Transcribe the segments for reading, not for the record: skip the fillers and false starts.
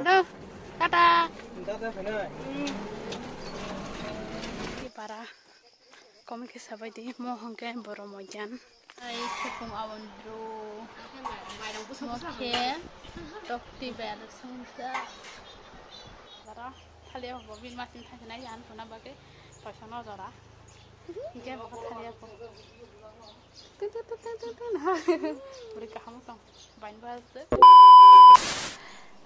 Aduh, kata. Para komik sabai di mohon ke boromojan. Ay sepung awan bro. Moke dokti bel sungsa. Para halia bobin masin thajna yan puna bage pasono jara. Hingga bakat halia po. Tun. Beri kahamu tong bain bahasa.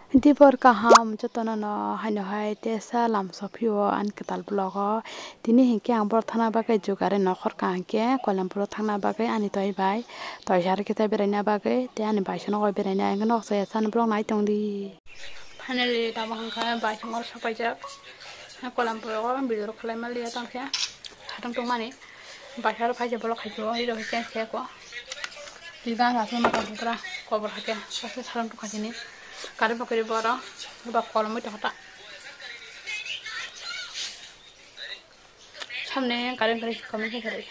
Dibor kaham jotona no haino hai tesa lam sopio an ketal blogo tini hingke ang bor thana bagai jugare nokhor ka hingke kolampuro thangna bagai ani toi bai toi jar kita beraina bagai te ani baisono goi beraina ang nok se san blog nai tongdi finally ta bangka baisongor sapajak kolampuro go bidor khlai malia tangkhe hatang tongmani baisar phaje blog khaijo ri ro ken se ko diga la sema ka pura kobor hake sase salam to khajini Karena pakai barang, bak kolom itu hata. Samne karena kami kerja.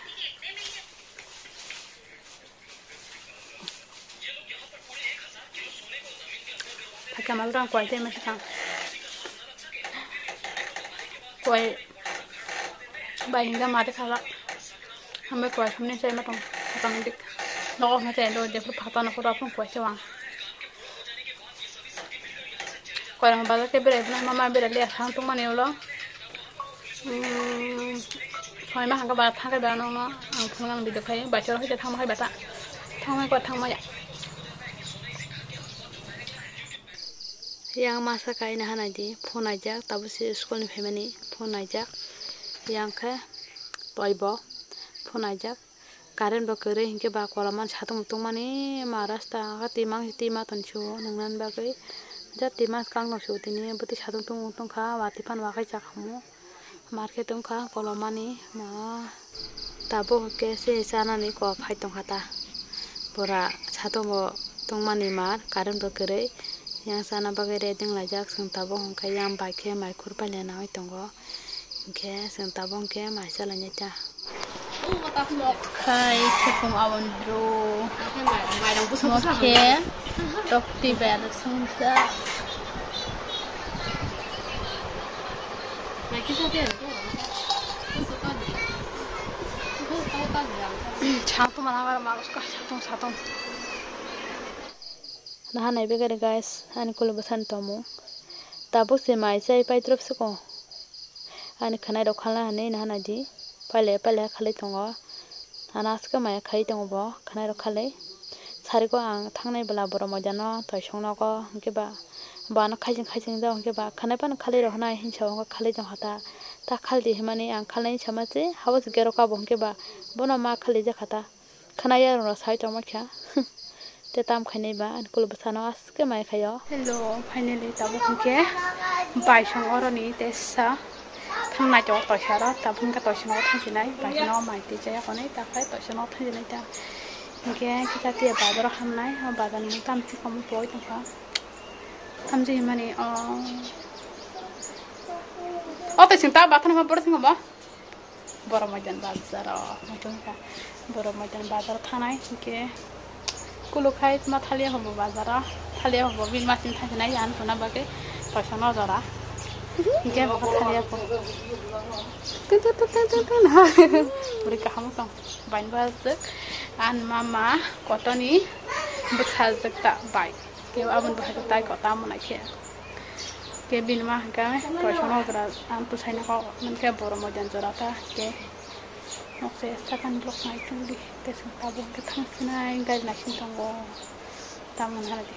Pakai malu kuai teh macam. Kuai, bayangkan mati kalau, kami kuai samne saya macam kami dik. Nok macam itu dia berpakaian aku rapun kuai cewang. Kalau baca keberai, mama berai lihat hang tu mana ulo. Kalau mah hang kebat hang kebat nono, hang pulang di dekai, baca orang itu hang mahai bata, hang mahai kuat hang mahai. Yang masa kain hana di, phone aja, tabu si sekolah ni family, phone aja, yang ke, toibo, phone aja, karen bakere hingke bakolaman satu mutung mani, marasta, katimang tancu, nengnan bagai. Jadi mas kang no shoot ini berarti satu tung kah watipan wakai cakamu market tung kah kalau mani ma tabu ke si sana ni ko fight tung kata pura satu mo tung mani mar karen bergerak yang sana bagai reding lajak seng tabu ke yang baik ke mai kurban yang naik tunggu ke seng tabu ke masalahnya cah kai sepung awan bro moke dokti bel sungsa Satu mana malas kah satu. Nah, naik begini guys, ani kalau besan tamu, tabu semai saya pai terus suko. Ani kena dokhala ani nah naji, pale kali tunggu, anas ke maya kali tunggu bo, kena dokhale. Sari ko ang thangnai bela boromojano toisongno ko hingke ba bana khajing da hingke ba khanai pan khali rohnai hinsa ko khali jong hata ta khaldi himani ang khalai samaje hawas gero ka bo hingke ba bono ma khali ja khata khanai ya ro sai tong makha te tam khainai ba an kul basano aske mai khayo hello finally tabu hingke baisong oroni tesa thangnai jo toisara tabun ka toisino thanginai baisano mai te ja konai ta khai toisino thanginai ta Oke, kita tiap badar hamnai, badar ni tam si kamu boy tu kan, tam si mana tercinta badar nama boros nggak bah, boromajan bazar, macam apa, boromajan bazar thanai, oke, kulukai cuma thalia hobo bazar, thalia hobo bin masin thajna yan puna bagai pasono jara, oke, bakat thalia po, tun, beri kahamu tong, bain bahasa. An mama kotoni besar sekta baik. Kau abun besar sekta kota mana kia. Kau bin mah kau personal berat. An tu saya nak mungkin boromojan jorata. Kau nak saya sekarang blok naik tinggi. Terseng tabung ketang senai gai naik tunggu. Taman hari.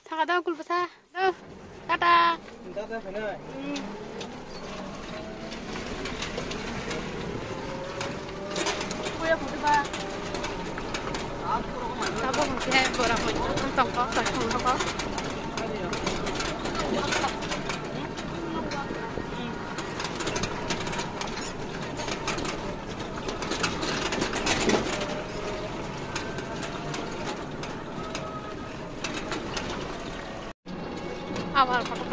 Tak ada kul besar. Kata. Sabong kaya borang mo tong ko sa tong ko awal foto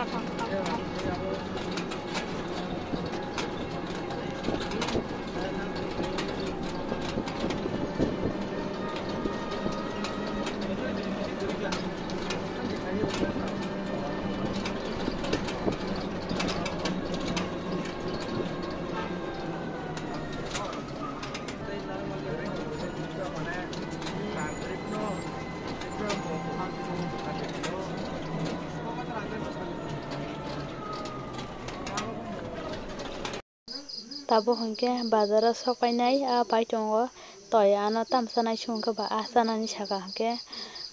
tabo hongke bazaro sokainai a pai tongo toy ano tamsanai sungke ba asanani saka hongke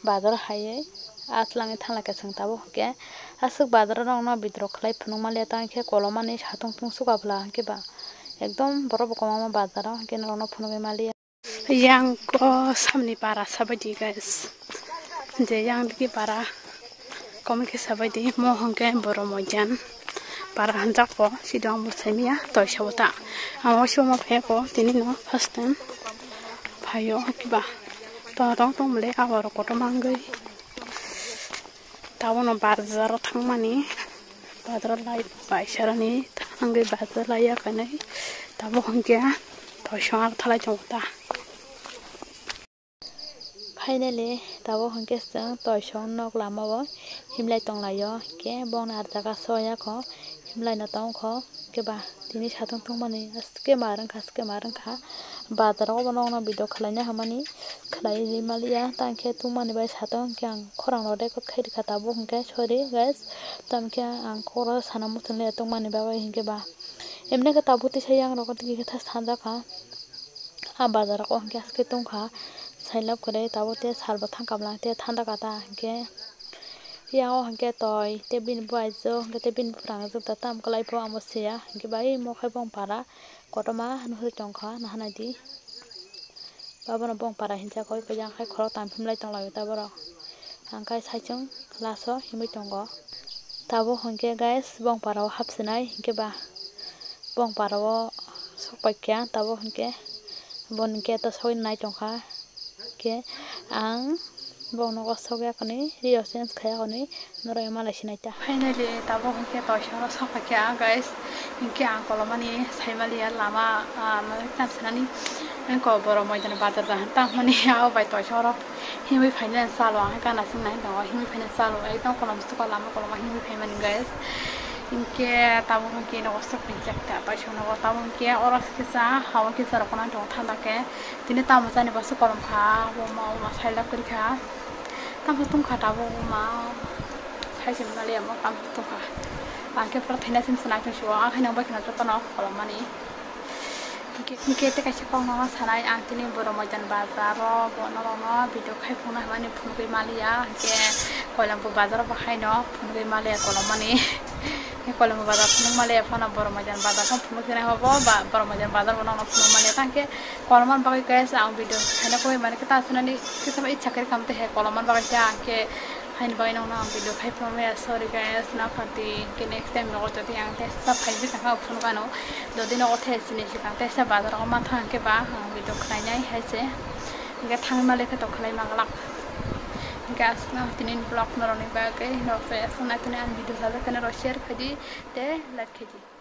bazaro haye aslangi thanglake sung tabo hongke asuk bazaro rokno bidrok khlai phunukmalia tangke kolomani satung tung sukabla hongke ba ekdom borok bokongma bazaro hongke rokno phunukoi malia yang ko samni para sabadi guys je yang diki para komike sabadi mo hongke boro mojan para hanjak po sidang musemia toy sabota amo shoma pheko tini no first time phayo kiba torong tong mle awar koto mangai tawono bazaro thangmani bazaro lai baisarani thangai bazar laya kanai tabo hongke toy shar thalai chongta finally tabo hongke sang toy shong nok lamao himlai tonglayo ke bon ar jaga soya ko himlai na tong ko ke ba tini satung tung mani aske marang kha bazaro bonong bido khlaina hamani khlai limalia tangke tumani bai satong kyang khorang rode ko khairi khata bo hongke sorry guys tamke ang khoro sanamu tunle tongmani bai hingke ba emne ka tabuti sayang roko tiki kha sanja kha a bazaro ko hongke aske tongkha sailap kore tabote salba thangkablangte thanda kata hingke yang hongke toy tebin buaijo hongke tebin prang jukta tam kalai po amosia hingke bai mokhai bong para kotoma nuhu tongkha nahanadi babano bong para hincha koi pejang khai khorok tamphimlai tonglayo taboro angkai saichung laso himui tongo tabo hongke guys bong para hapsinai hingke ba bong para o sokpaikya tabo hongke bonke to soi nai tongkha ke ang bong no sogya kani rio sense khaya kani noroi malai sinaita finally tabo hongke to shara sokpaikya guys hingke ang kolomani saimalia lama tamsanani ko boro moidana bazar da tamani ao bai to shara himi finance salo ang kana singnai do himi finance salo ekdom kolom suka lama koloma himi payment guys inke tabo hongke no sok pinjakta bai shono tabo hongke oros kisa hawa kisa rokona dong thandake tini tamo jani basu kolom kha ma saila kuri kha tam tung kha tabo ma saijin malia ma tam tung kha angke pra finance sinai to shuwa ang khana bai khana to no kolomani inke te kaisa kong no sanai ang tini boro mojan bazaro bonono video khai phuna mani phunugoi malia ke koilampu bazaro bakhai no phunugoi malia kolomani kolom bazar phunung malia phana boro mojan bazar phon phunuk jena hobo ba boro mojan bazar bonono phunung malia tangke koloman bagai guys ang video khana koi mane ke ta sunani kisama ichha kare kamte he koloman bagai ja ke hain bai no na video khai phome sorry guys na phati ke next time no to yang te sa phai bi ka phun kano do din no the sini si ka te sa bazar ko ma thang ke ba video khlai nai hai se ga thang male ke to khlai maglak gas na tinin blog no roni ba ke no fe sona tinin video sa ka no share khadi te like khadi